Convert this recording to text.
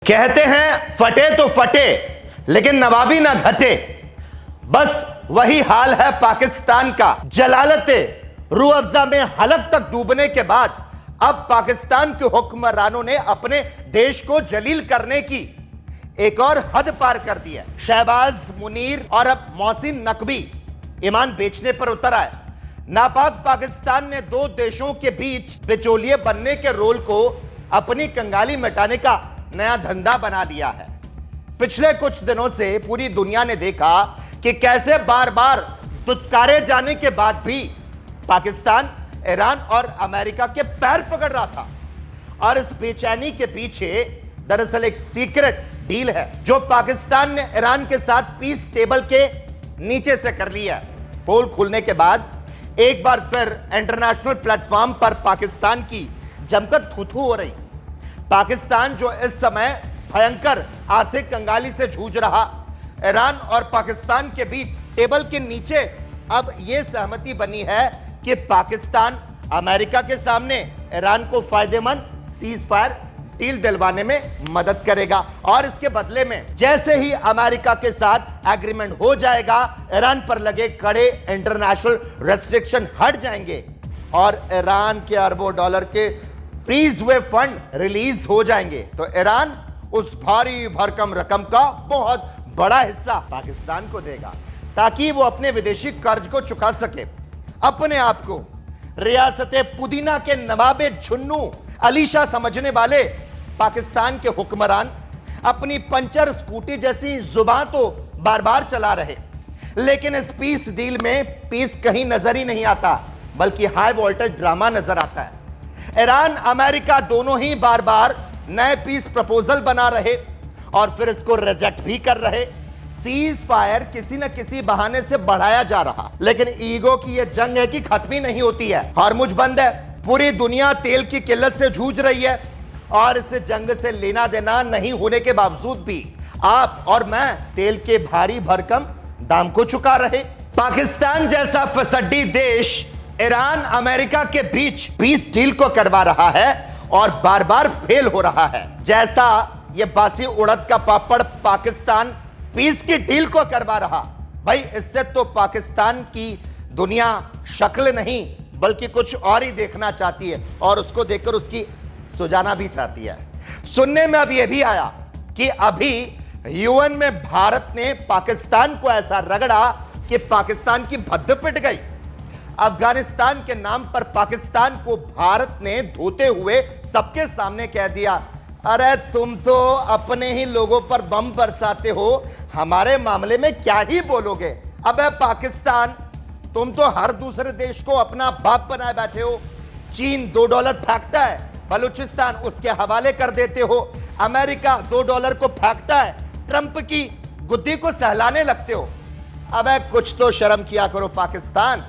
कहते हैं फटे तो फटे लेकिन नवाबी ना घटे। बस वही हाल है पाकिस्तान का। जलालते रूह अफ़ज़ा में हलक तक डूबने के बाद अब पाकिस्तान के हुक्मरानों ने अपने देश को जलील करने की एक और हद पार कर दी है। शहबाज मुनीर और अब मोहसिन नकवी ईमान बेचने पर उतर आए। नापाक पाकिस्तान ने दो देशों के बीच बिचौलिए बनने के रोल को अपनी कंगाली मिटाने का नया धंधा बना लिया है। पिछले कुछ दिनों से पूरी दुनिया ने देखा कि कैसे बार बार दुत्कारे जाने के बाद भी पाकिस्तान ईरान और अमेरिका के पैर पकड़ रहा था। और इस बेचैनी के पीछे दरअसल एक सीक्रेट डील है जो पाकिस्तान ने ईरान के साथ पीस टेबल के नीचे से कर लिया है। पोल खुलने के बाद एक बार फिर इंटरनेशनल प्लेटफॉर्म पर पाकिस्तान की जमकर थू-थू हो रही। पाकिस्तान जो इस समय भयंकर आर्थिक कंगाली से जूझ रहा, ईरान और पाकिस्तान के बीच टेबल के नीचे अब यह सहमति बनी है कि पाकिस्तान अमेरिका के सामने ईरान को फायदेमंद सीज फायर डील दिलवाने में मदद करेगा। और इसके बदले में जैसे ही अमेरिका के साथ एग्रीमेंट हो जाएगा, ईरान पर लगे कड़े इंटरनेशनल रेस्ट्रिक्शन हट जाएंगे और ईरान के अरबों डॉलर के फ्रीज हुए फंड रिलीज हो जाएंगे। तो ईरान उस भारी भरकम रकम का बहुत बड़ा हिस्सा पाकिस्तान को देगा ताकि वो अपने विदेशी कर्ज को चुका सके। अपने आप को रियासते पुदीना के नवाबे झुन्नू अलीशा समझने वाले पाकिस्तान के हुक्मरान अपनी पंचर स्कूटी जैसी जुबान तो बार बार चला रहे, लेकिन इस पीस डील में पीस कहीं नजर ही नहीं आता, बल्कि हाई वोल्टेज ड्रामा नजर आता है। ईरान अमेरिका दोनों ही बार बार नए पीस प्रपोजल बना रहे और फिर इसको रिजेक्ट भी कर रहे। सीज फायर किसी न किसी बहाने से बढ़ाया जा रहा, लेकिन ईगो की यह जंग है कि खत्म ही नहीं होती है। हॉर्मुज बंद है, पूरी दुनिया तेल की किल्लत से जूझ रही है और इस जंग से लेना देना नहीं होने के बावजूद भी आप और मैं तेल के भारी भरकम दाम को चुका रहे। पाकिस्तान जैसा फसड्डी देश ईरान अमेरिका के बीच पीस डील को करवा रहा है और बार बार फेल हो रहा है। जैसा यह बासी उड़द का पापड़ पाकिस्तान पीस की डील को करवा रहा, भाई इससे तो पाकिस्तान की दुनिया शक्ल नहीं बल्कि कुछ और ही देखना चाहती है और उसको देखकर उसकी सुजाना भी चाहती है। सुनने में अब यह भी आया कि अभी यूएन में भारत ने पाकिस्तान को ऐसा रगड़ा कि पाकिस्तान की भद्द पिट गई। अफगानिस्तान के नाम पर पाकिस्तान को भारत ने धोते हुए सबके सामने कह दिया, अरे तुम तो अपने ही लोगों पर बम बरसाते हो, हमारे मामले में क्या ही बोलोगे। अबे पाकिस्तान, तुम तो हर दूसरे देश को अपना बाप बनाए बैठे हो। चीन $2 फेंकता है, बलूचिस्तान उसके हवाले कर देते हो। अमेरिका $2 को फेंकता है, ट्रंप की गुद्दी को सहलाने लगते हो। अबे कुछ तो शर्म किया करो पाकिस्तान।